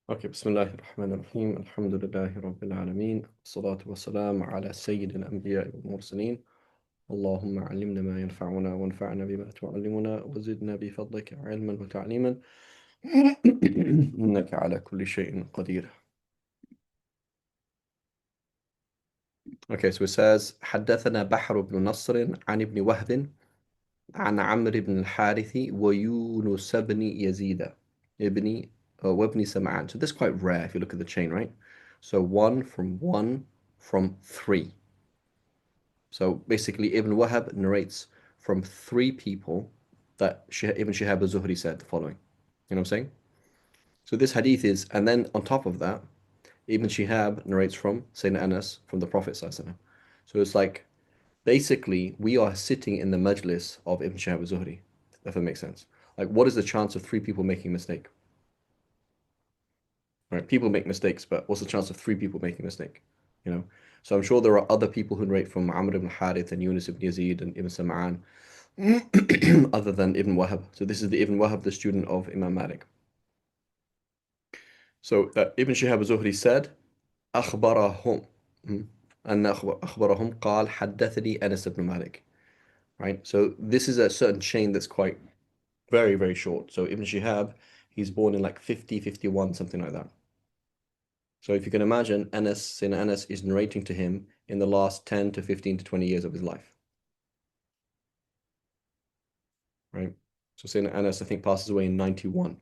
Okay, بسم الله الرحمن الرحيم الحمد لله رب العالمين والصلاة والسلام على سيد الأنبياء والمرسلين اللهم علمنا ما ينفعنا وانفعنا بما تعلمنا وزدنا بفضلك علما وتعليما إنك على كل شيء قدير. Okay, so it says حدثنا بحر بن نصر عن ابن وهب عن عمرو بن الحارث ويونس بن يزيد ابن وابن سمعان. So this is quite rare if you look at the chain, right? So one from three. So basically, Ibn Wahab narrates from three people that Ibn Shihab al-Zuhri said the following. You know what I'm saying? So this hadith is, and then on top of that, Ibn Shihab narrates from Sayyidina Anas from the Prophet ﷺ. So it's like basically we are sitting in the majlis of Ibn Shihab al-Zuhri, if that makes sense. Like, what is the chance of three people making a mistake? Right? People make mistakes, but what's the chance of three people making a mistake? You know. So I'm sure there are other people who narrate from Amr ibn Harith and Yunus ibn Yazid and Ibn Sam'an other than Ibn Wahab. So this is the Ibn Wahab, the student of Imam Malik. So Ibn Shihab az-Zuhri said, أخبرهم أن أخبرهم قال حدثني أنس بن مالك. Right. So this is a certain chain that's quite very, very short. So Ibn Shihab, he's born in like 50, 51, something like that. So if you can imagine, Sayyidina Anas is narrating to him in the last 10 to 15 to 20 years of his life. Right. So Sayyidina Anas, I think, passes away in 91.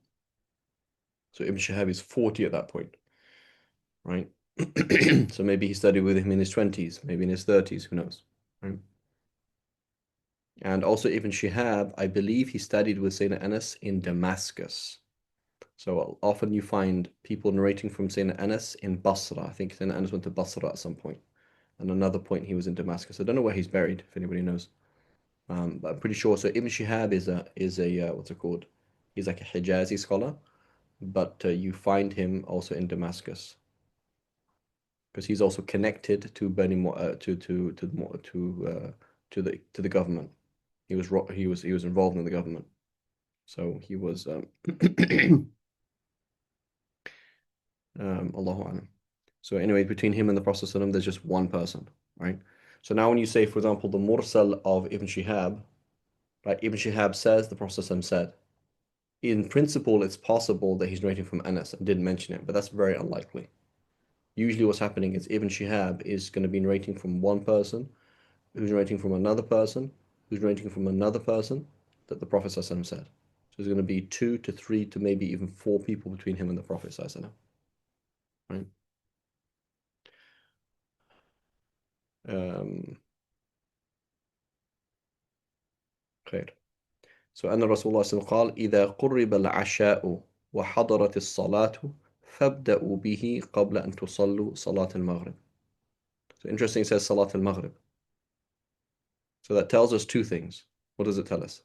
So Ibn Shihab is 40 at that point, right? So maybe he studied with him in his 20s, maybe in his 30s, who knows, right? And also Ibn Shihab, I believe he studied with Sayyidina Anas in Damascus. So often you find people narrating from Sayyidina Anas in Basra. I think Sayyidina Anas went to Basra at some point. And another point he was in Damascus. I don't know where he's buried, if anybody knows. But I'm pretty sure. So Ibn Shihab is a what's it called? He's like a Hijazi scholar, but you find him also in Damascus because he's also connected to Bani to the government. He was involved in the government, so he was Allahu Alam. So anyway, between him and the Prophet ﷺ, there's just one person, right? So now when you say, for example, the Mursal of Ibn Shihab, right? Ibn Shihab says the Prophet ﷺ said. In principle, it's possible that he's narrating from Anas and didn't mention it, but that's very unlikely. Usually what's happening is Ibn Shihab is going to be narrating from one person, who's narrating from another person, who's narrating from another person, that the Prophet ﷺ said. So there's going to be two to three to maybe even four people between him and the Prophet ﷺ. Right? خير. So أن رسول الله صلى الله عليه وسلم قال إذا قرب العشاء وحضرت الصلاة فابدأوا به قبل أن تصلوا صلاة المغرب. So interesting, it says Salat al-Maghrib. So that tells us two things. What does it tell us?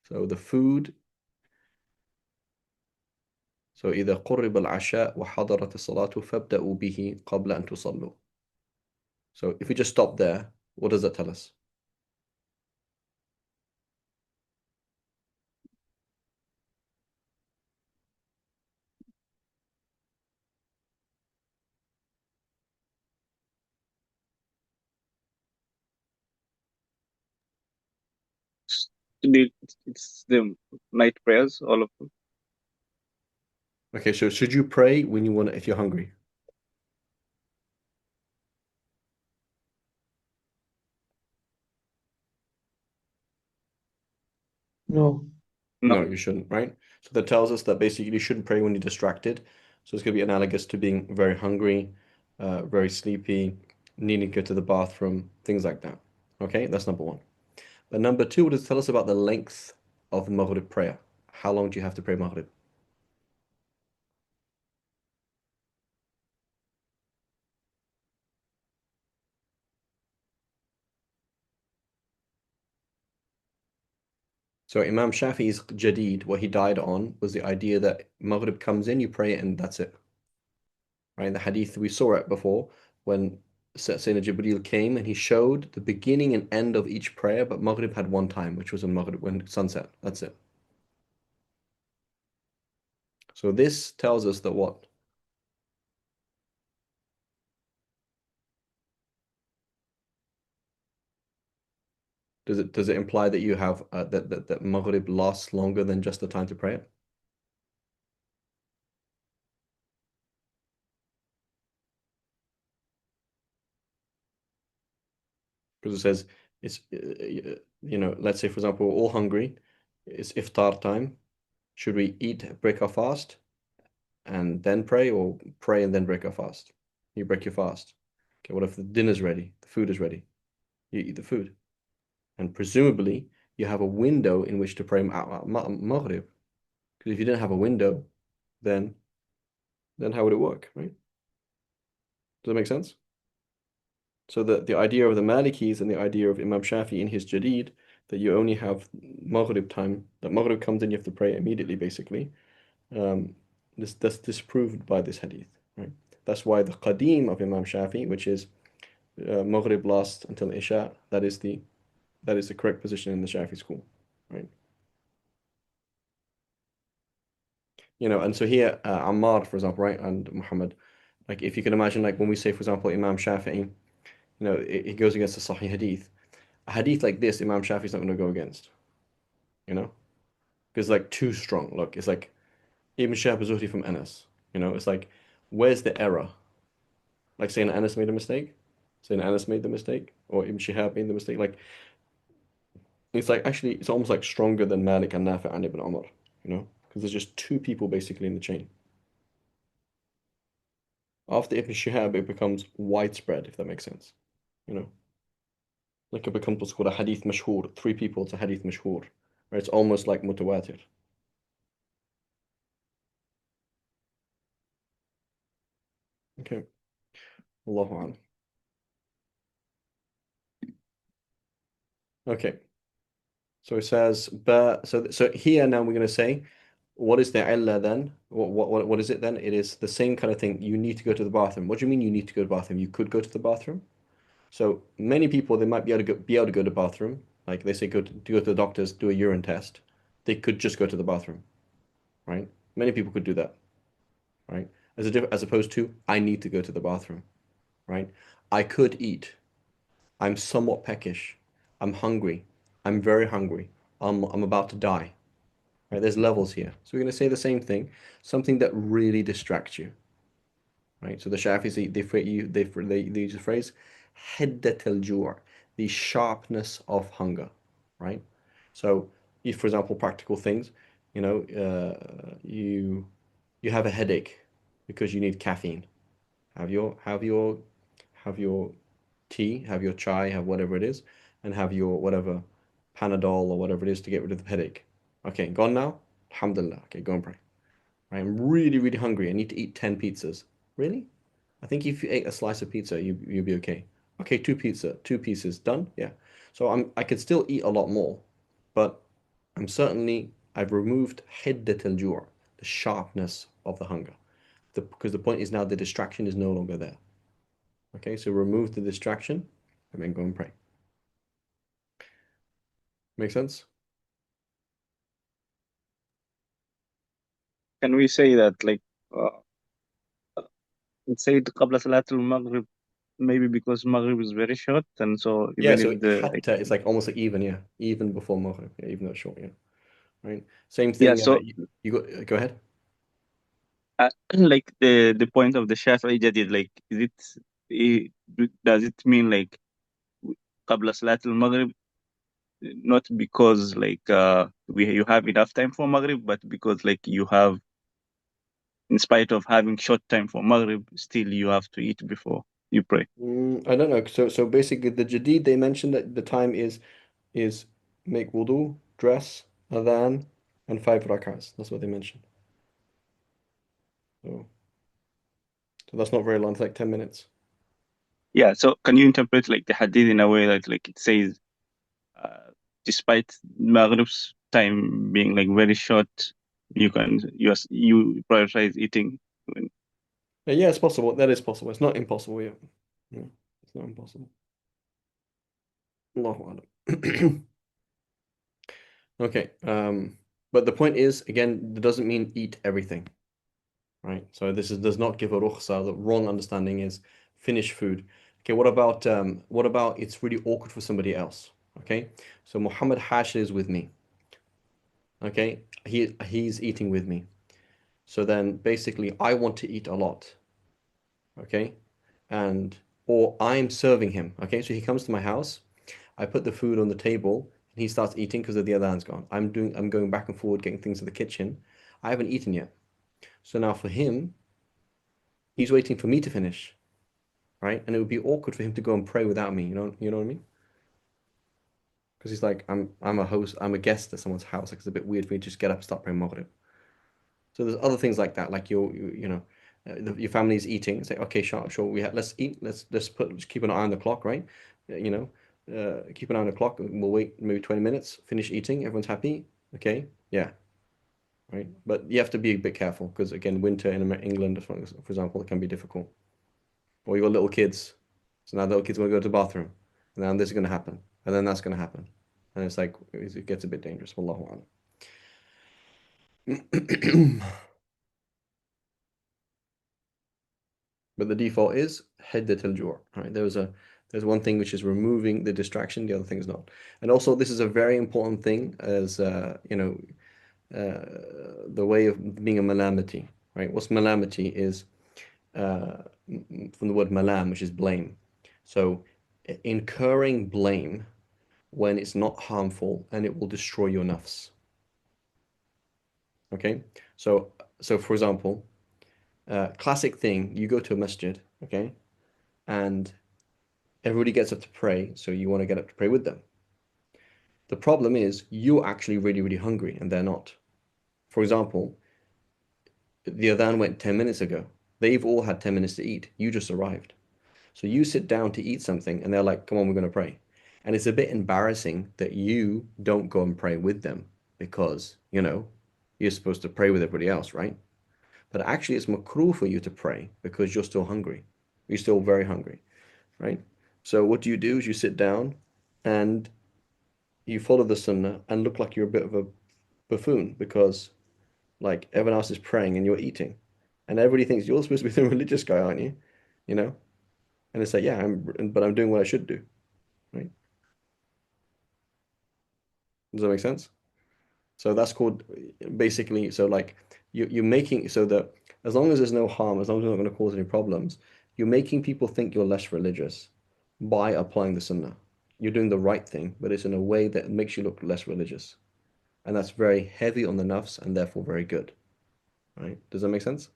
So the food. So إذا قرب العشاء وحضرت الصلاة فابدأوا به قبل أن تصلوا. So if we just stop there, what does that tell us? It's the night prayers, all of them. Okay, so should you pray when you want if you're hungry? No. No, No. you shouldn't, right? So that tells us that basically you shouldn't pray when you're distracted. So it's going to be analogous to being very hungry, very sleepy, needing to go to the bathroom, things like that. Okay, that's number one. But number two, what does it tell us about the length of Maghrib prayer? How long do you have to pray Maghrib? So Imam Shafi'i's Jadid, what he died on, was the idea that Maghrib comes in, you pray it, and that's it. Right? The hadith, we saw it before, when Sayyidina Jibreel came and he showed the beginning and end of each prayer, but Maghrib had one time, which was when Maghrib, when sunset. That's it. So this tells us that what? Does it imply that you have that Maghrib lasts longer than just the time to pray it? Because it says it's let's say for example, we're all hungry, it's iftar time. Should we eat, break our fast, and then pray, or pray and then break our fast? You break your fast. Okay, what if the dinner's ready, the food is ready? You eat the food, and presumably you have a window in which to pray Maghrib. Because if you didn't have a window, then how would it work, right? Does that make sense? So the idea of the Malikis and the idea of Imam Shafi in his Jadid, that you only have Maghrib time, that Maghrib comes in, you have to pray immediately, basically. Um, that's disproved by this hadith, right? That's why the Qadim of Imam Shafi, which is Maghrib lasts until Isha, that is the correct position in the Shafi school, right? And so here, Ammar, for example, right, and Muhammad, like if you can imagine, like when we say, for example, Imam Shafi'i, it goes against the Sahih hadith. A hadith like this, Imam Shafi's not going to go against, you know, because like too strong. Look, it's like Ibn Shihab az-Zuhri from Anas, it's like, where's the error? Like saying Anas made a mistake, saying Anas made the mistake, or Ibn Shihab made the mistake. Like it's like actually, it's almost like stronger than Malik and Nafi and Ibn Umar, because there's just two people basically in the chain. After Ibn Shihab, it becomes widespread, if that makes sense. You know, like it becomes what's called a hadith mashhur. Three people, it's a hadith mashhur, where it's almost like mutawatir. Okay, Allahu a'lam. Okay, so it says, but so here now we're going to say, what is the illah then? What is it then? It is the same kind of thing. You need to go to the bathroom. What do you mean you need to go to the bathroom? You could go to the bathroom. So many people, they might be able to go to the bathroom. Like they say, go to the doctors, do a urine test. They could just go to the bathroom, right? Many people could do that, right? As opposed to, I need to go to the bathroom, right? I could eat. I'm somewhat peckish. I'm hungry. I'm very hungry. I'm about to die. Right? There's levels here. So we're going to say the same thing. Something that really distracts you, right? So the Shafis, they use the phrase hiddat al-ju', the sharpness of hunger, right? So if, for example, practical things, you have a headache because you need caffeine. Have your tea, have your chai, have whatever it is, and have your whatever Panadol or whatever it is to get rid of the headache. Okay, gone now? Alhamdulillah. Okay, go and pray. I'm really, really hungry. I need to eat 10 pizzas. Really? I think if you ate a slice of pizza, you'd be okay. Okay, two pieces, done? Yeah. So I could still eat a lot more, but I've removed hiddat al-ju', the sharpness of the hunger. Because the point is now the distraction is no longer there. Okay, so remove the distraction and then go and pray. Make sense? Can we say that like uh, let's say قبل صلاة المغرب maybe because Maghrib is very short and so Yeah, even so if the like hatta is like almost like even, yeah. Even before Maghrib, yeah, even though it's short, yeah. Right? Same yeah thing, so you go ahead. like the point of the Shafi'i Jadid like does it mean like قبل صلاة المغرب not because like you have enough time for Maghrib but because like you have in spite of having short time for Maghrib still you have to eat before you pray. I don't know. So basically the Jadid, they mentioned that the time is make wudu, dress, adhan, and 5 rak'ahs. That's what they mentioned. So, so that's not very long, it's like 10 minutes. Yeah, so can you interpret like the hadith in a way that like it says uh, despite Maghrib's time being like very short, you prioritize eating. Yeah, it's possible. That is possible. It's not impossible, yeah. Yeah, it's not impossible. Allahu A'lam. Okay. But the point is, again, it doesn't mean eat everything. right? So this does not give a rukhsa. The wrong understanding is finish food. Okay, what about it's really awkward for somebody else? Okay, so Muhammad Hashir is with me. Okay, he's eating with me. So then basically I want to eat a lot. Okay, and or I'm serving him. Okay, so he comes to my house. I put the food on the table and he starts eating because the other hand's gone. I'm going back and forward getting things to the kitchen. I haven't eaten yet. So now for him, he's waiting for me to finish, right? And it would be awkward for him to go and pray without me. You know what I mean? Because he's like, I'm a host, I'm a guest at someone's house. Like it's a bit weird for me to just get up and start praying Maghrib. So there's other things like that, like your family's eating. Say, okay, sure, sure, let's eat. Let's keep an eye on the clock, right? You know, keep an eye on the clock. We'll wait maybe 20 minutes. Finish eating. Everyone's happy. Okay, yeah, right. But you have to be a bit careful because again, winter in England, for example, it can be difficult. Or you got little kids, so now the little kids want to go to the bathroom, and then this is going to happen, and then that's going to happen, and it's like it gets a bit dangerous. Wallahu a'lam. But the default is hiddat al-ju', right? There's one thing which is removing the distraction, the other thing is not. And also this is a very important thing as the way of being a malamity, right? What's malamity is from the word malam, which is blame. So incurring blame when it's not harmful and it will destroy your nafs. Okay? So for example, classic thing, you go to a masjid, okay? And everybody gets up to pray, so you want to get up to pray with them. The problem is you're actually really, really hungry and they're not. For example, the adhan went 10 minutes ago. They've all had 10 minutes to eat. You just arrived. So you sit down to eat something and they're like, come on, we're going to pray. And it's a bit embarrassing that you don't go and pray with them because, you're supposed to pray with everybody else, right? But actually, it's makruh for you to pray because you're still hungry. You're still very hungry, right? So what you do is you sit down and you follow the sunnah and look like you're a bit of a buffoon because like everyone else is praying and you're eating. And everybody thinks you're supposed to be the religious guy, aren't you? You know? And it's like, yeah, but I'm doing what I should do, right? Does that make sense? So that's called basically, so like you're making so that as long as there's no harm, as long as you're not going to cause any problems, you're making people think you're less religious by applying the sunnah. You're doing the right thing, but it's in a way that makes you look less religious. And that's very heavy on the nafs and therefore very good, right? Does that make sense?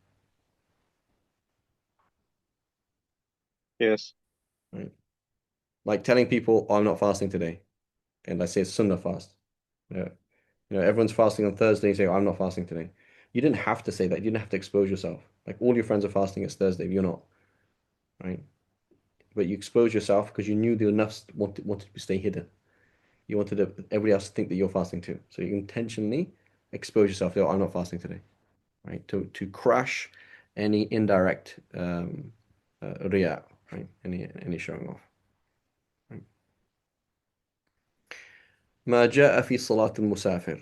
Yes. Right. Like telling people, oh, I'm not fasting today, and let's say it's sunnah fast. Yeah. Everyone's fasting on Thursday, you say, oh, I'm not fasting today. You didn't have to say that. You didn't have to expose yourself. Like all your friends are fasting, it's Thursday, but you're not, right? But you expose yourself because you knew the nafs wanted to stay hidden. You wanted everybody else to think that you're fasting too. So you intentionally expose yourself. Oh, I'm not fasting today, right? To crush any indirect riya, right? Any showing off. Right? ما جاء في صلاة المسافر.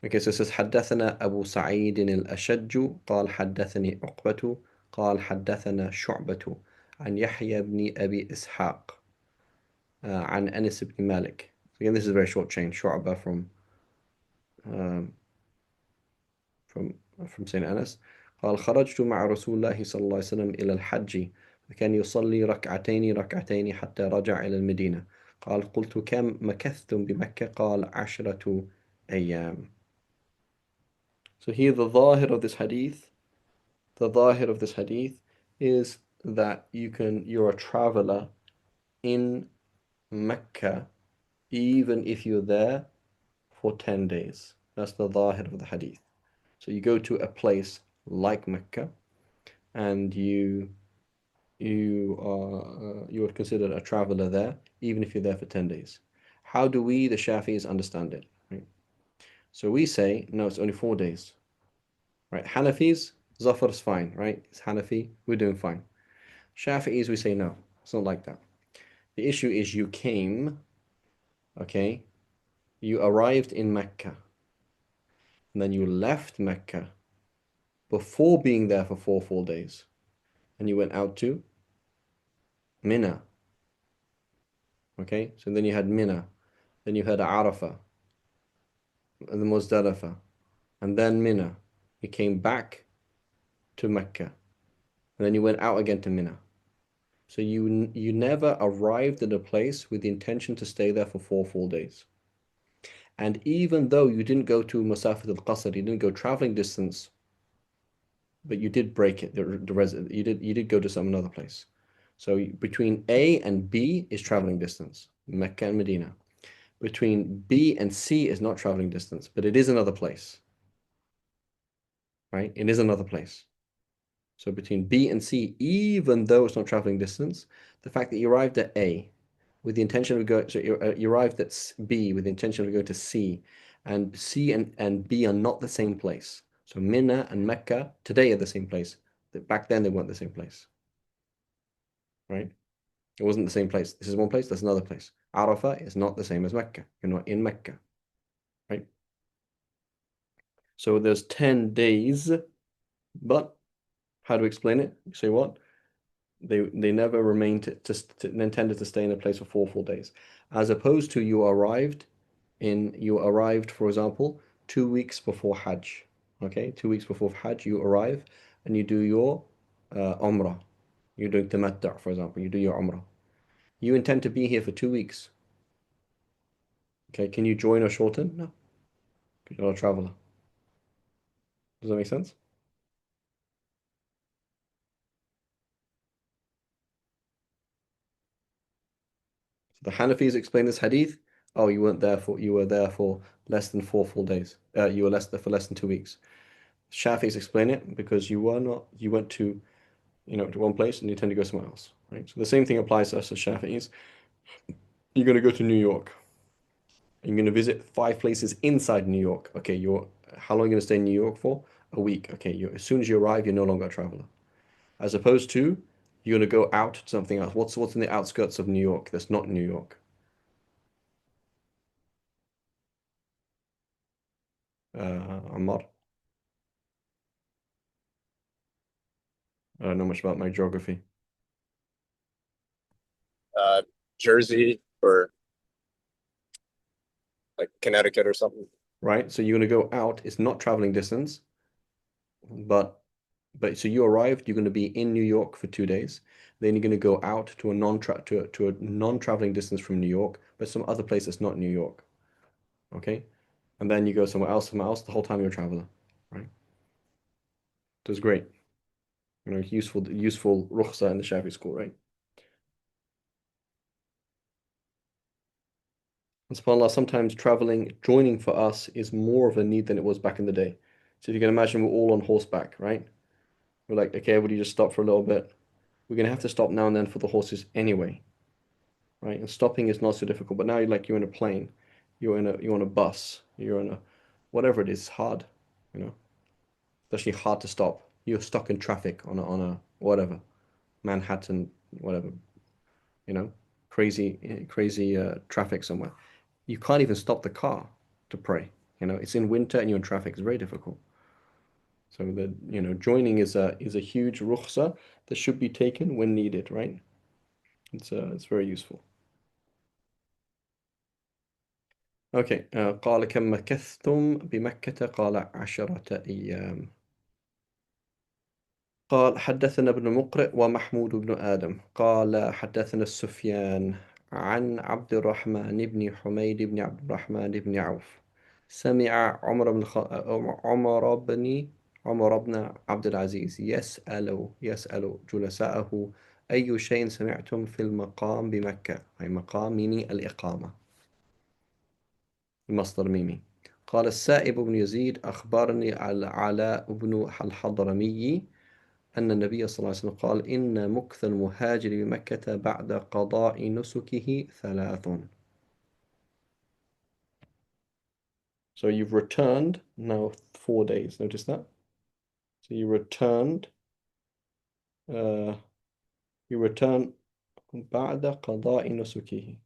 Okay, so it says حدثنا أبو سعيد الأشج قال حدثني عقبة قال حدثنا شعبة عن يحيى بن أبي إسحاق عن أنس بن مالك. So again, this is a very short chain. شعبة um, from from Saint Anas. قال خرجت مع رسول الله صلى الله عليه وسلم إلى الحج فكان يصلي ركعتين ركعتين حتى رجع إلى المدينة. قال قلت كم مكثتم بمكة؟ قال 10 أيام. So here the zahir of this hadith is that you're a traveler in Mecca even if you're there for 10 days. That's the zahir of the hadith. So you go to a place like Mecca and you are considered a traveler there even if you're there for 10 days. How do we, the Shafi'is, understand it? Right? So we say, no, it's only 4 days. Right? Hanafis, Zafar is fine, right? It's Hanafi, we're doing fine. Shafi'is, we say no, it's not like that. The issue is you came, okay, you arrived in Mecca, and then you left Mecca, before being there for 4 full days. And you went out to Mina. Okay, so then you had Mina, then you had Arafah, and the Muzdalifah, and then Mina. You came back to Mecca, and then you went out again to Mina. So you never arrived at a place with the intention to stay there for 4 full days. And even though you didn't go to Musafat al-Qasr, you didn't go traveling distance, but you did break it. You did go to some another place. So between A and B is traveling distance, Mecca and Medina. Between B and C is not traveling distance, but it is another place, right? It is another place. So between B and C, even though it's not traveling distance, the fact that you arrived at A with the intention of going, so you arrived at B with the intention of going to C, and C and B are not the same place. So Mina and Mecca today are the same place. Back then they weren't the same place, right? It wasn't the same place. This is one place, that's another place. Arafah is not the same as Mecca. You're not in Mecca, right? So there's 10 days, but how to explain it? You say what? They never remained intended to stay in a place for 4 full days, as opposed to you arrived, for example, 2 weeks before Hajj. Okay, 2 weeks before Hajj, you arrive and you do your Umrah. You're doing Tamattu', for example. You do your Umrah. You intend to be here for 2 weeks. Okay, can you join or shorten? No, because you're not a traveler. Does that make sense? So the Hanafis explain this hadith. Oh, you were there for less than 4 full days. You were less there for less than 2 weeks. Shafis explain it because you went to, to one place and you tend to go somewhere else, right? So the same thing applies to us as Shafis. You're going to go to New York. You're going to visit 5 places inside New York. Okay, how long are you going to stay in New York for? A week. Okay, as soon as you arrive, you're no longer a traveler. As opposed to, you're going to go out to something else. What's in the outskirts of New York that's not New York? Ammar. I don't know much about my geography. uh, Jersey or like Connecticut or something. Right? So you're going to go out. It's not traveling distance, but so you arrived. You're going to be in New York for 2 days. Then you're going to go out to a non-traveling distance from New York, but some other place that's not New York. Okay, and then you go somewhere else, somewhere else. The whole time you're a traveler, right? So it's great. Useful rukhsa in the Shafi school, right? And subhanAllah, sometimes joining for us is more of a need than it was back in the day. So if you can imagine, we're all on horseback, right? We're like, okay, would you just stop for a little bit? We're gonna have to stop now and then for the horses anyway, right? And stopping is not so difficult. But now you're in a plane, you're on a bus, you're in a whatever it is, hard, you know, especially hard to stop. You're stuck in traffic on a whatever, Manhattan, whatever, you know, crazy traffic somewhere. You can't even stop the car to pray. It's in winter and you're in traffic. It's very difficult. So joining is a huge rukhsa that should be taken when needed, right? It's very useful. Okay. قال كم مكثتم بمكة قال 10 أيام. قال حدثنا ابن مقرئ ومحمود بن آدم قال حدثنا السفيان عن عبد الرحمن بن حميد بن عبد الرحمن بن عوف سمع عمر بن عبد العزيز يسأل جلساءه أي شيء سمعتم في المقام بمكة، أي مقام ميني الإقامة، المصدر ميمي. قال السائب بن يزيد أخبرني العلاء بن الحضرمي أن النبي صلى الله عليه وسلم قال إن مكث المهاجر بمكة بعد قضاء نسكه 3. So you've returned now 4 days. Notice that. So uh, you return بعد قضاء نسكه.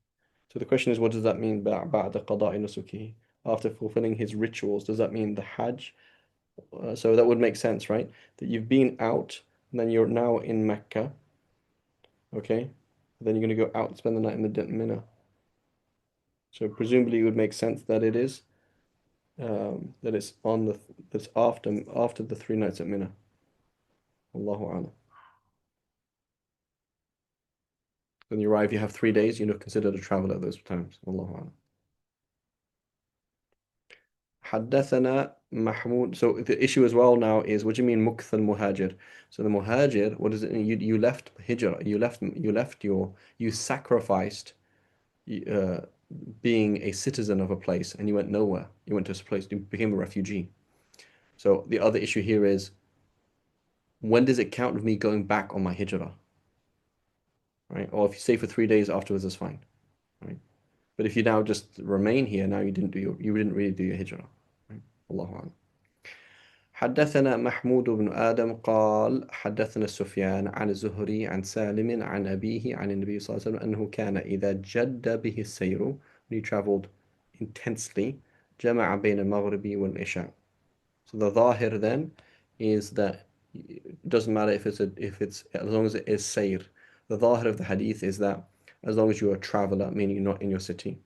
So the question is, what does that mean بعد قضاء نسكه? After fulfilling his rituals, does that mean the Hajj So that would make sense, right? That you've been out and then you're now in Mecca, okay? Then you're going to go out and spend the night in Mina. So presumably it would make sense that it is that it's on the that's after the 3 nights at Mina. Allahu a'lam. When you arrive, you have 3 days. You're not considered a traveler at those times. Allahu a'lam. حدثنا Mahmoud. So the issue as well now is, what do you mean mukthal muhajir? So the muhajir, what does it mean? You left hijrah. You sacrificed uh, being a citizen of a place and you went nowhere. You went to a place, you became a refugee. So the other issue here is, when does it count with me going back on my hijrah? Right? Or if you stay for 3 days afterwards, that's fine. Right? But if you now just remain here, now you didn't really do your hijrah. Right? Allahu a'lam. حدثنا محمود بن آدم قال حدثنا سفيان عن الزهري عن سالم عن أبيه عن النبي صلى الله عليه وسلم أنه كان إذا جد به السير, when he traveled intensely, جمع بين المغرب والعشاء. So the ظاهر then is that it doesn't matter if it's as long as it is sayr. The ظاهر of the hadith is that as long as you're a traveler, meaning you're not in your city,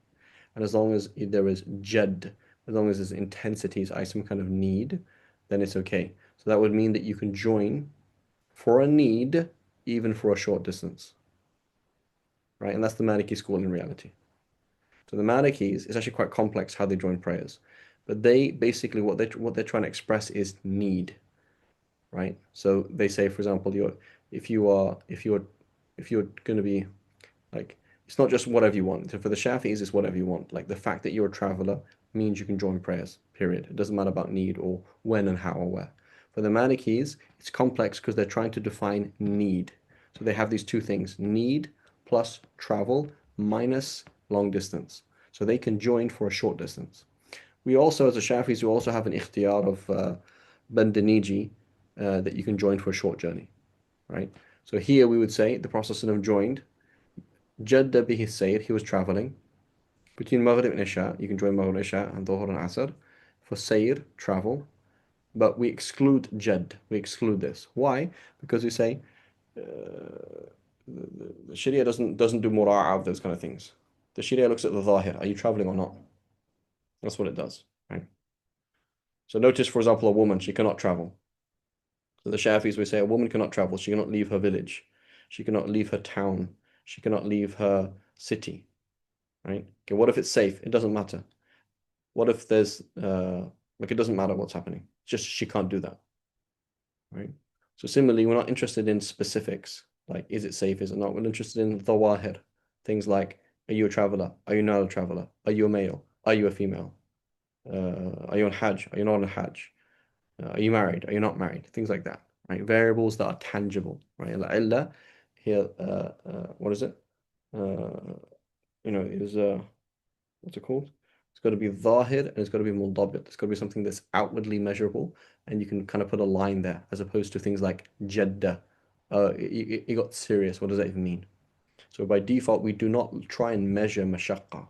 and as long as there is jad, as long as there's intensity, so some kind of need, then it's okay. So that would mean that you can join for a need, even for a short distance, right? And that's the Maliki school in reality. So the Malikis, it's actually quite complex how they join prayers, but they basically what they're trying to express is need, right? So they say, for example, if you're going to be like, it's not just whatever you want. So for the Shafis, it's whatever you want. Like the fact that you're a traveler means you can join prayers, period. It doesn't matter about need or when and how or where. For the Malikis, it's complex because they're trying to define need. So they have these two things, need plus travel minus long distance. So they can join for a short distance. We also, as a Shafis, we also have an ikhtiyar of Bandaniji that you can join for a short journey, right? So here we would say the Prophet ﷺ joined Jadda bihi sayr, he was traveling. Between Maghrib and Isha, you can join Maghrib and Isha and Dhuhr and Asr. For sayr, travel. But we exclude Jadd. We exclude this. Why? Because we say the Sharia doesn't do mura'a of those kind of things. The Sharia looks at the zahir. Are you traveling or not? That's what it does, right? So notice, for example, a woman, she cannot travel. So the Shafis, we say a woman cannot travel. She cannot leave her village. She cannot leave her town. She cannot leave her city. Right? Okay, what if it's safe? It doesn't matter. What if there's it doesn't matter what's happening. It's just she can't do that. Right? So similarly, we're not interested in specifics, like is it safe, is it not? We're interested in dhawahir, things like, are you a traveler? Are you not a traveler? Are you a male? Are you a female? Are you on Hajj? Are you not on Hajj? Are you married? Are you not married? Things like that, right? Variables that are tangible, right? Al-illa here, what is it? Is what's it called? It's got to be zahir and it's got to be mundabit. It's got to be something that's outwardly measurable, and you can kind of put a line there, as opposed to things like jadda. It got serious. What does that even mean? So by default, we do not try and measure mashaqqa.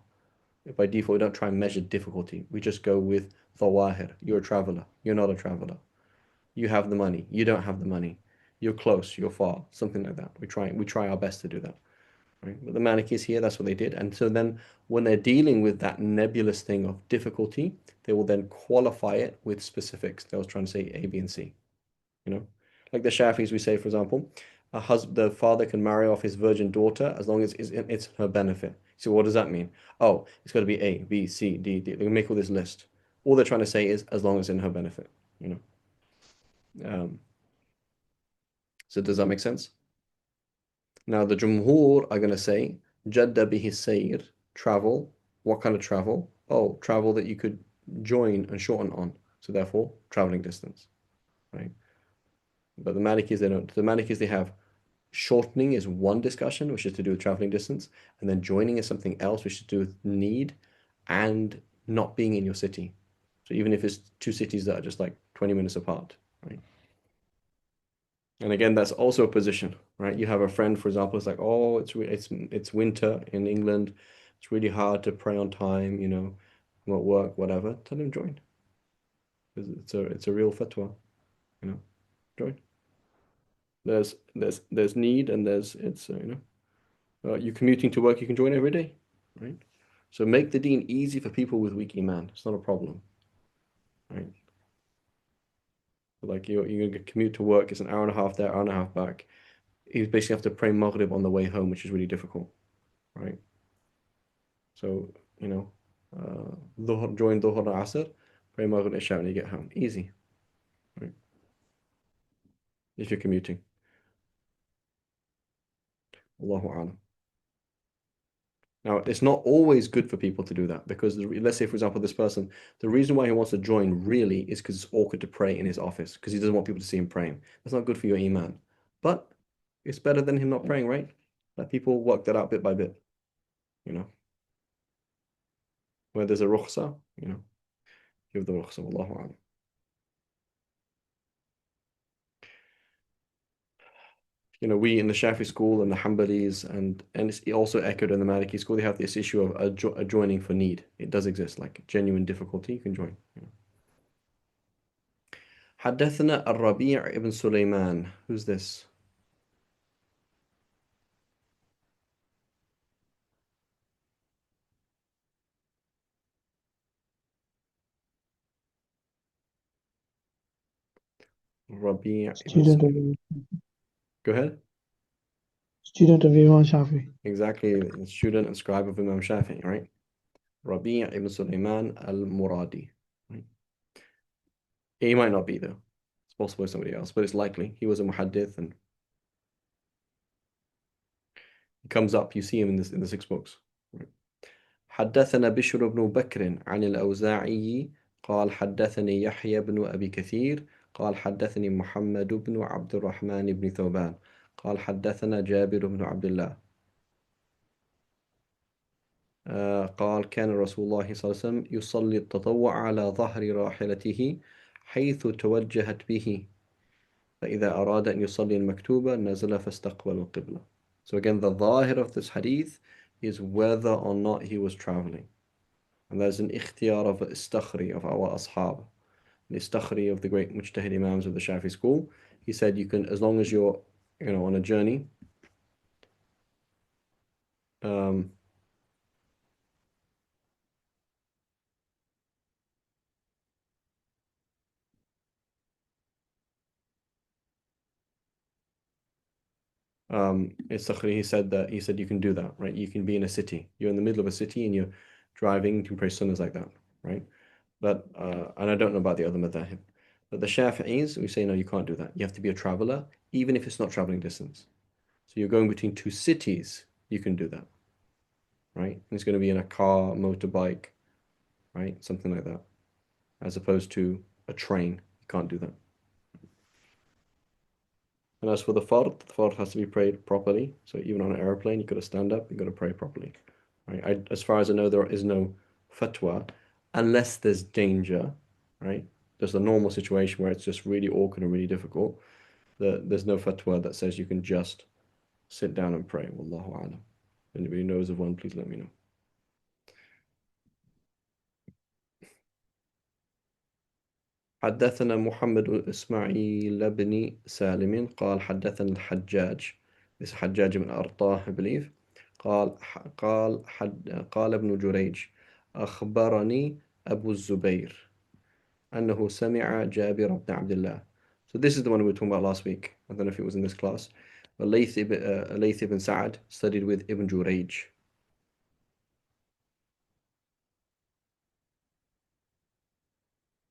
By default, we don't try and measure difficulty. We just go with zawahir. You're a traveler. You're not a traveler. You have the money. You don't have the money. You're close. You're far. Something like that. We try our best to do that. Right? But the Malikis here, that's what they did. And so then when they're dealing with that nebulous thing of difficulty, they will then qualify it with specifics. They was trying to say A, B, and C. You know, like the Shafis, we say, for example, the father can marry off his virgin daughter as long as it's her benefit. So what does that mean? Oh, it's got to be A, B, C, D, D. They can make all this list. All they're trying to say is as long as it's in her benefit. You know. So does that make sense? Now the Jumhur are going to say Jadda bihi sayr, travel. What kind of travel? Oh, travel that you could join and shorten on. So therefore, traveling distance, right? But the Malikis, they don't. The Malikis, they have shortening is one discussion, which is to do with traveling distance, and then joining is something else, which is to do with need and not being in your city. So even if it's two cities that are just like 20 minutes apart, right? And again, that's also a position, right? You have a friend, for example, it's like, oh, it's winter in England. It's really hard to pray on time, I'm at work, whatever. Tell him join. It's a real fatwa, you know. Join. There's need and you're commuting to work, you can join every day, right? So make the deen easy for people with weak iman. It's not a problem, right? Like you're gonna commute to work, it's an hour and a half there, hour and a half back. You basically have to pray Maghrib on the way home, which is really difficult, right? So, join Dhuhr and Asr, pray Maghrib and Isha when you get home. Easy, right? If you're commuting. Allahu A'lam. Now, it's not always good for people to do that because let's say, for example, this person, the reason why he wants to join really is because it's awkward to pray in his office because he doesn't want people to see him praying. That's not good for your iman. But it's better than him not praying, right? Let people work that out bit by bit, you know. Where there's a rukhsa, give the rukhsa. Wallahu a'lam. We in the Shafi school and the Hanbalis and it's also echoed in the Maliki school, they have this issue of joining for need. It does exist, like genuine difficulty, you can join. حدثنا الربيع ibn Sulaiman. Who's this? Rabi' ibn Student Sulaiman. of Go ahead. student of Imam Shafi. Exactly, the student and scribe of Imam Shafi, right? Rabi' ibn Sulaiman al-Muradi. Right? He might not be though. It's possible it's somebody else, but it's likely. He was a muhaddith and he comes up, you see him in the six books. Right? حدثنا بشر بن بكر عن الأوزاعي قال حدثني يحيى بن أبي كثير قال حدثني محمد بن عبد الرحمن بن ثوبان قال حدثنا جابر بن عبد الله قال كان رسول الله صلى الله عليه وسلم يصلي التطوع على ظهر راحلته حيث توجهت به فإذا أراد أن يصلي المكتوبة نزل فاستقبل القبلة. So again, the ظاهر of this hadith is whether or not he was traveling. And there's an ikhtiyar of istakhri of our ashab. An istakhri of the great mujtahid imams of the Shafi school. He said you can, as long as you're, on a journey, he said you can do that, right? You can be in a city. You're in the middle of a city and you're driving, you can pray sunnahs like that, right? But and I don't know about the other madhahib. But the Shafi'is, we say no, you can't do that. You have to be a traveler, even if it's not traveling distance. So you're going between two cities, you can do that, right? And it's going to be in a car, motorbike, right? Something like that. As opposed to a train, you can't do that. And as for the fard has to be prayed properly. So even on an airplane, you got to stand up, you got to pray properly. Right? As far as I know, there is no fatwa unless there's danger, right? There's a normal situation where it's just really awkward and really difficult. There's no fatwa that says you can just sit down and pray. Wallahu a'lam. If anybody knows of one, please let me know. حدثنا محمد بن إسماعيل بن سالم قال حدثنا الحجاج. This is حجاج بن أرطاه, I believe. قال ابن جريج أخبرني أبو الزبير أنه سمع جابر بن عبد الله. So this is the one we were talking about last week. I don't know if it was in this class. But Layth ibn Sa'ad studied with Ibn Jurayj.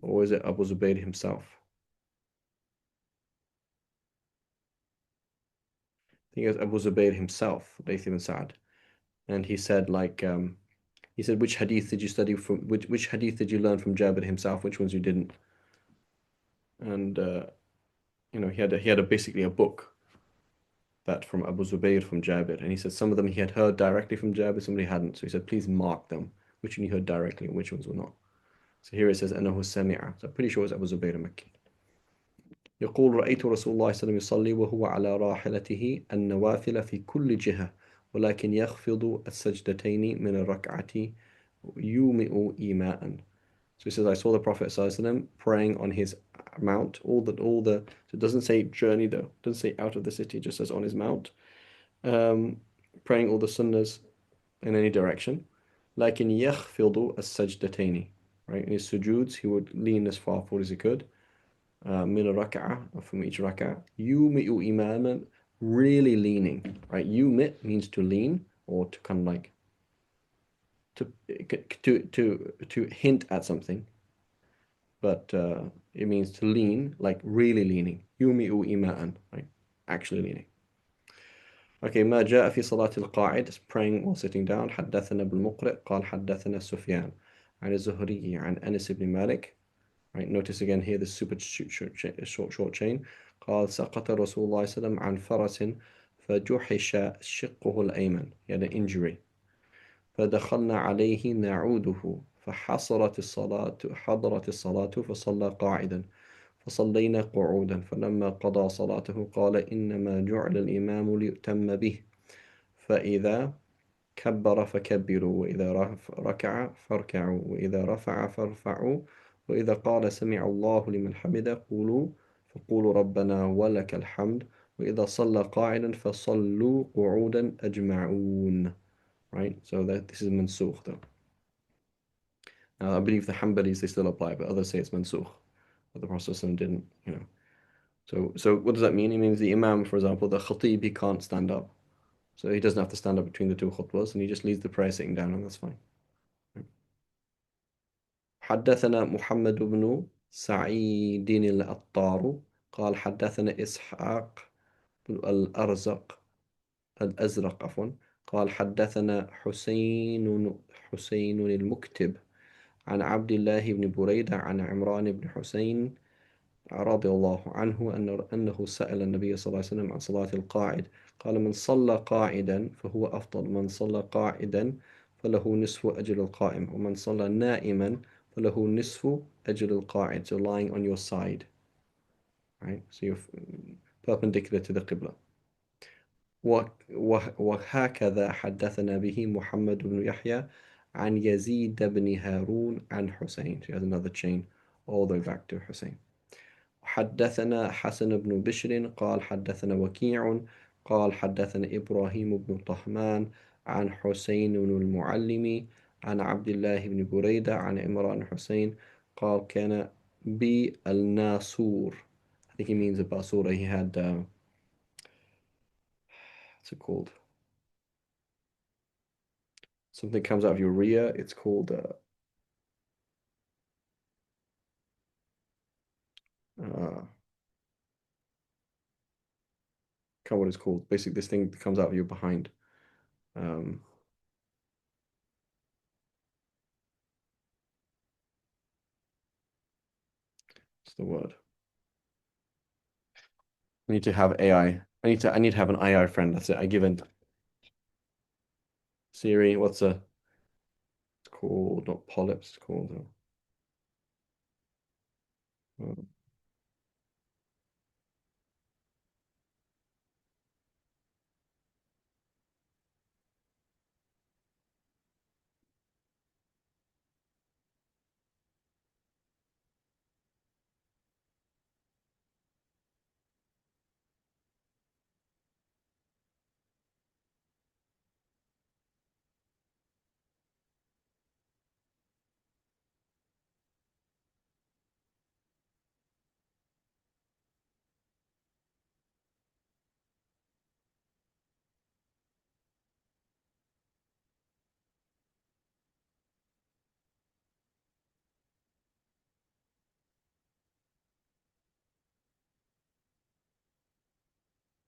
Or was it Abu Zubayr himself? I think it was Abu Zubayr himself, Layth ibn Sa'ad. And he said which hadith did you study from, which hadith did you learn from Jabir himself, which ones you didn't? And he had basically a book that from Abu Zubayr from Jabir, and he said some of them he had heard directly from Jabir, somebody hadn't. So he said, please mark them, which one you heard directly and which ones were not. So here it says أنه سمع. So I'm pretty sure it's Abu Zubayr Makki. يقول رأيت رسول الله صلى الله عليه وسلم يصلي وهو على راحلته النوافل في كل جهة ولكن يخفض السجدتين من الركعة يومئ إيماء. So he says, I saw the Prophet ﷺ praying on his mount, so it doesn't say journey though, it doesn't say out of the city, it just says on his mount, praying all the sunnahs in any direction. لكن يخفض السجدتين, right? In his sujoods, he would lean as far forward as he could. من الركعة, from each rak'ah. يُومِئُ إِمَامًا, really leaning, right? Yumit means to lean or to kind of like to hint at something, but it means to lean, like really leaning. يُومِئُ إِمَاءً, right? Actually leaning. Okay, ما جاء في صلاة القاعد, praying while sitting down. حدثنا بالمقرئ قال حدثنا سفيان عن الزهري عن أنس بن مالك. Right, notice again here the super short chain. قال سقط رسول الله صلى الله عليه وسلم عن فرس فجحش شقه الأيمن. He had an injury. فدخلنا عليه نعوده حضرت الصلاة فصلى قاعدا فصلينا قعودا فلما قضى صلاته قال إنما جعل الإمام ليؤتم به فإذا كبر فكبروا وإذا ركع فاركعوا وإذا رفع فارفعوا وإذا قال سمع الله لمن حمده فقولوا ربنا ولك الحمد وإذا صلى قاعدا فصلوا قعودا أجمعون. Right, so that this is mansukh though. Now I believe the Hanbalis they still apply, but others say it's mansukh. But the Prophet didn't, you know. So what does that mean? It means the Imam, for example, the Khatib, he can't stand up. So he doesn't have to stand up between the two khutbahs, and he just leads the prayer sitting down, and that's fine. حدثنا محمد بن سعيد الأطار قال حدثنا إسحاق بن الأزرق عفوا قال حدثنا حسين المكتب عن عبد الله بن بريدة عن عمران بن حسين رضي الله عنه أنه سأل النبي صلى الله عليه وسلم عن صلاة القاعد قال من صلى قاعدا فهو أفضل من صلى قاعدا فله نصف أجر القائم ومن صلى نائما فله نصف أجر القاعد. So lying on your side, right? So you're perpendicular to the Qibla. وهكذا حدثنا به محمد بن يحيى عن يزيد بن هارون عن حسين. So he has another chain all the way back to Hussein. حدثنا حسن بن بشر قال حدثنا وكيع قال حدثنا إبراهيم بن طهمان عن حسين المعلم عن عبد الله بن بريدة عن عمران حسين قال كان بي الناسور. I think he means a basura. He had what's it called? Something comes out of your rear. It's called what it's called. Basically, this thing comes out of your behind. What's the word? I need to have AI. I need to have an AI friend. That's it. I give in. Siri, it's called? Not polyps, it's called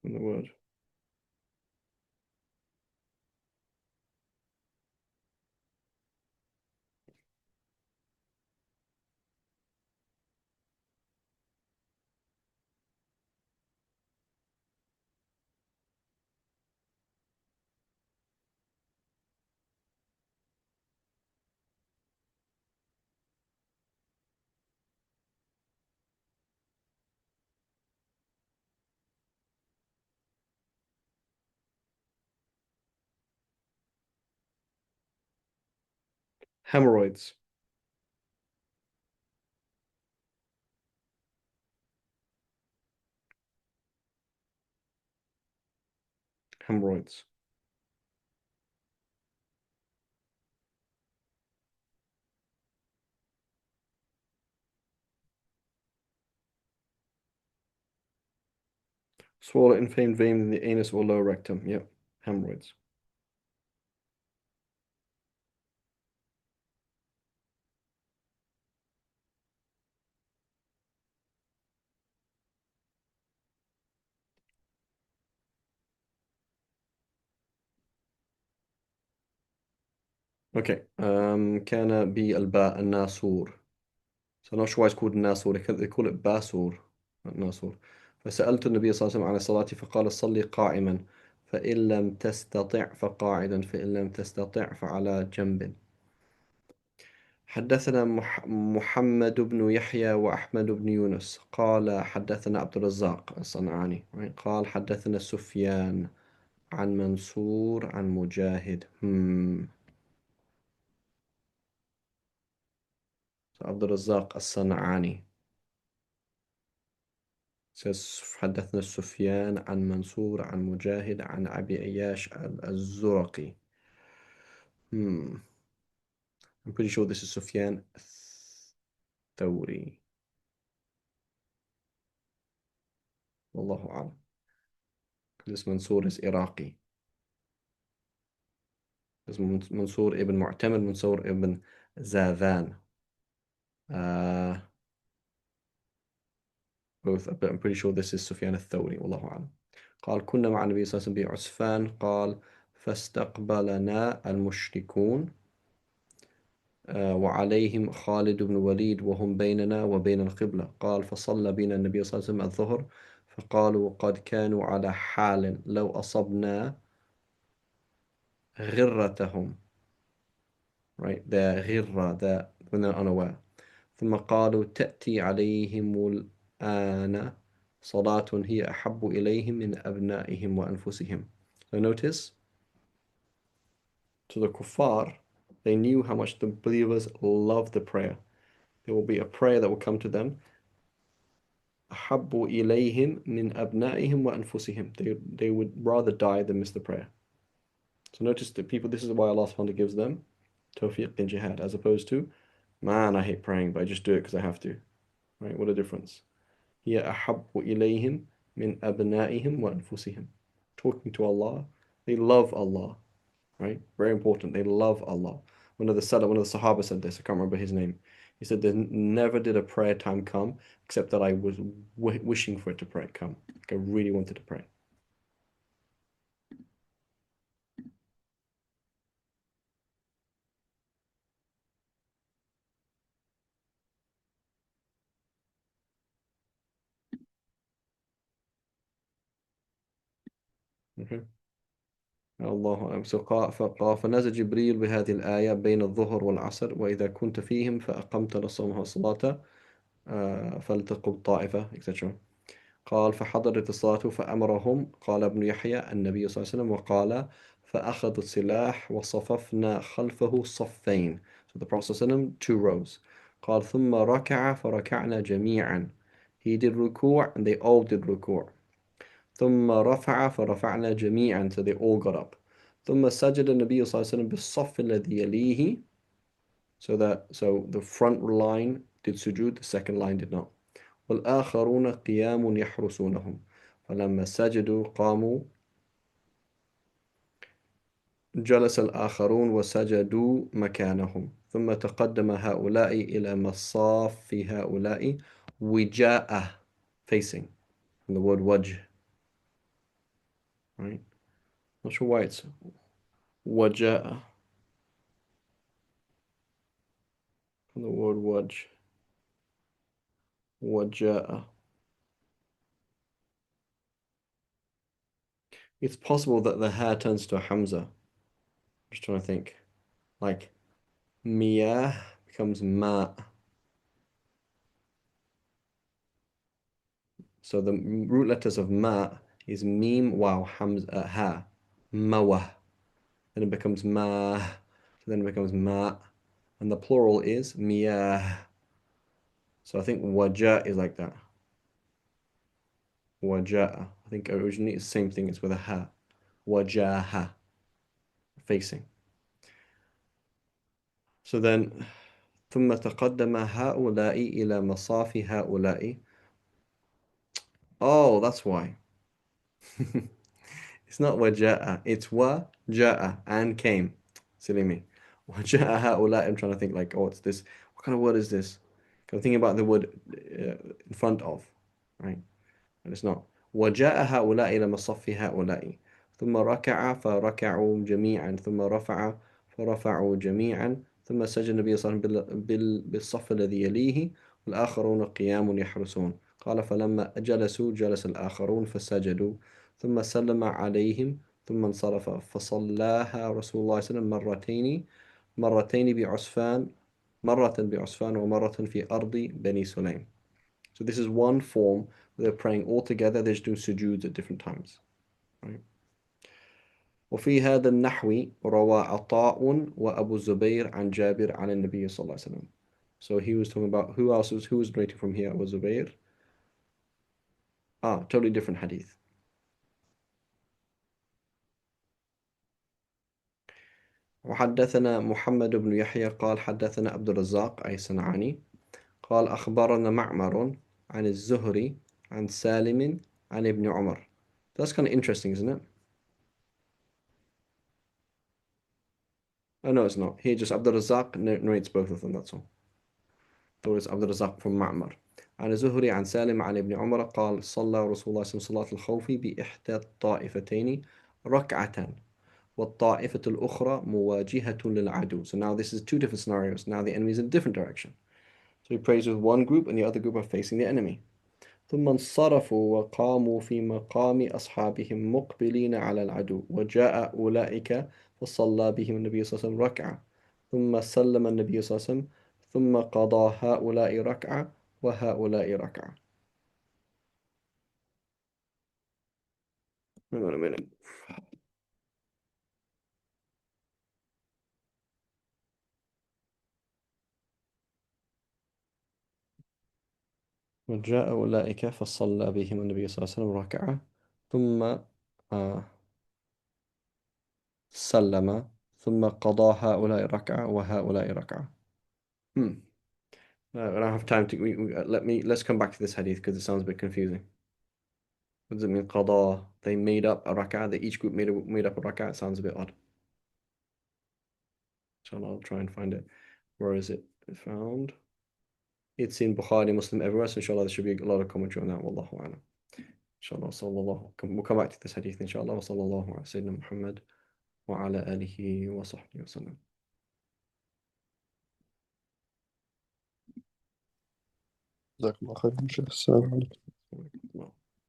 in the word. Hemorrhoids. Hemorrhoids. Swollen inflamed vein in the anus or lower rectum. Yep. Hemorrhoids. Okay. كان بالباء الناسور. So I'm not sure why it's called الناسور. They call it باسور. Not ناسور. فسألت النبي صلى الله عليه وسلم عن الصلاة فقال صلي قائما فإن لم تستطع فقاعدا فإن لم تستطع فعلى جنب. حدثنا محمد بن يحيى وأحمد بن يونس قال حدثنا عبد الرزاق الصنعاني قال حدثنا سفيان عن منصور عن مجاهد. So عبد الرزاق الصنعاني says حدثنا سفيان عن منصور عن مجاهد عن أبي أياش الزرقي. I'm pretty sure this is سفيان الثوري. والله أعلم. This منصور is Iraqi. اسمه منصور ابن معتمر منصور ابن زاذان. both, but I'm pretty sure this is سفيان الثوري والله أعلم. قال كنا مع النبي صلى الله عليه وسلم بعسفان قال فاستقبلنا المشركون وعليهم خالد بن وليد وهم بيننا وبين القبلة. قال فصلى بنا النبي صلى الله عليه وسلم الظهر فقالوا قد كانوا على حال لو أصبنا غرتهم. Right, their غرة, their, when they're unaware. ثم قالوا تأتي عليهم الآن صلاة هي أحب إليهم من أبنائهم وأنفسهم. So notice, to the kuffar, they knew how much the believers love the prayer. There will be a prayer that will come to them. أحب إليهم من أبنائهم وأنفسهم. They would rather die than miss the prayer. So notice that people, this is why Allah subhanahu wa ta'ala gives them tawfiq in jihad, as opposed to, man, I hate praying, but I just do it because I have to. Right? What a difference. هي أحب إليهم من أبنائهم وأنفسهم. Talking to Allah, they love Allah. Right? Very important. They love Allah. One of the Sahaba said this. I can't remember his name. He said, "There never did a prayer time come except that I was wishing for it to come. Like I really wanted to pray." Okay. الله أعلم. فنزل جبريل بهذه الآية بين الظهر والعصر وإذا كنت فيهم فأقمت لصومها الصلاة فلتقم طائفة etc. قال فحضرت الصلاة فأمرهم قال ابن يحيى النبي صلى الله عليه وسلم وقال فأخذوا السلاح وصففنا خلفه صفين. So the Prophet صلى الله عليه وسلم 2 rows. قال ثم ركع فركعنا جميعا. He did ركوع and they all did ركوع. ثم رفع فرفعنا جميعا. So they all got up. ثم سجد النبي صلى الله عليه وسلم بالصف الذي يليه. So the front line did sujood, the second line did not. والآخرون قيام يحرسونهم فلما سجدوا قاموا جلس الآخرون وسجدوا مكانهم ثم تقدم هؤلاء إلى مصاف هؤلاء وجاء facing from the word وجه. Right? Not sure why it's وجاء from the word وجه. وجاء. It's possible that the ha turns to a hamza. I'm just trying to think. Like miyah becomes ma. So the root letters of ma is mim, waw, hamza, ha, mawah. Then it becomes ma. Then it becomes ma, and the plural is miyah. So I think waja is like that. Waja. I think originally it's the same thing. It's with a ha. وجاه, facing. So then ثم تقدم هؤلاء إلى مصاف هؤلاء. Oh, that's why. It's not وجاء, it's وجاء and came. Silly me. وجاء هؤلاء, I'm trying to think like, oh, what's this? What kind of word is this? I'm thinking about the word in front of, right? And it's not. وجاء هؤلاء إلى مصف هؤلاء ثم ركع فركعوا جميعا ثم رفع فرفعوا جميعا ثم سجد النبي صلى الله عليه وسلم بالصف الذي يليه والآخرون قيام يحرسون. قال فلما جلسوا جلس الآخرون فسجدوا ثم سلم عليهم ثم انصرف فصلاها رسول الله صلى الله عليه وسلم مرتين بعسفان مرة بعسفان ومرة في أرض بني سليم. So this is one form where they're praying all together, they're just doing sujood at different times. Right? وفي هذا النحو روى عطاء وأبو الزبير عن جابر عن النبي صلى الله عليه وسلم. So he was talking about who was narrating from here? Abu Zubair. Totally different hadith. وحدثنا محمد بن يحيى قال حدثنا عبد الرزاق أي صنعاني قال أخبرنا معمر عن الزهري عن سالم عن ابن عمر. That's kind of interesting, isn't it? Oh, no, it's not. Here, just Abdul Razak narrates both of them, that's all. So it's Abdul Razak from Ma'mar. عن الزهري عن سالم عن ابن عمر قال صلى رسول الله صلى الله عليه وسلم صلاة الخوف بإحدى الطائفتين ركعة والطائفة الأخرى مواجهة للعدو. So now this is two different scenarios. Now the enemy is in a different direction. So he prays with one group and the other group are facing the enemy. ثم انصرفوا وقاموا في مقام أصحابهم مقبلين على العدو وجاء أولئك فصلى بهم النبي صلى الله عليه وسلم ركعة ثم سلم النبي صلى الله عليه وسلم ثم قضى هؤلاء ركعة وهؤلاء ركعة. Hang on a minute. وجاء أولئك فصلى بهم النبي صلى الله عليه وسلم ركعة ثم سلم ثم قضى هؤلاء ركعة وهؤلاء ركعة. I don't have time to. Let's come back to this hadith because it sounds a bit confusing. What does it mean? Qada. They made up a rak'ah. That each group made up a rak'ah. It sounds a bit odd. Inshallah, I'll try and find it. Where is it found? It's in Bukhari, Muslim, everywhere. So inshallah, there should be a lot of commentary on that. Wallahu a'lam. Inshallah, sallallahu. We'll come back to this hadith. Inshallah, sallallahu ala sayyidina Muhammad wa ala alihi wa sahbihi wa sallam. جزاكم الله خير. السلام عليكم.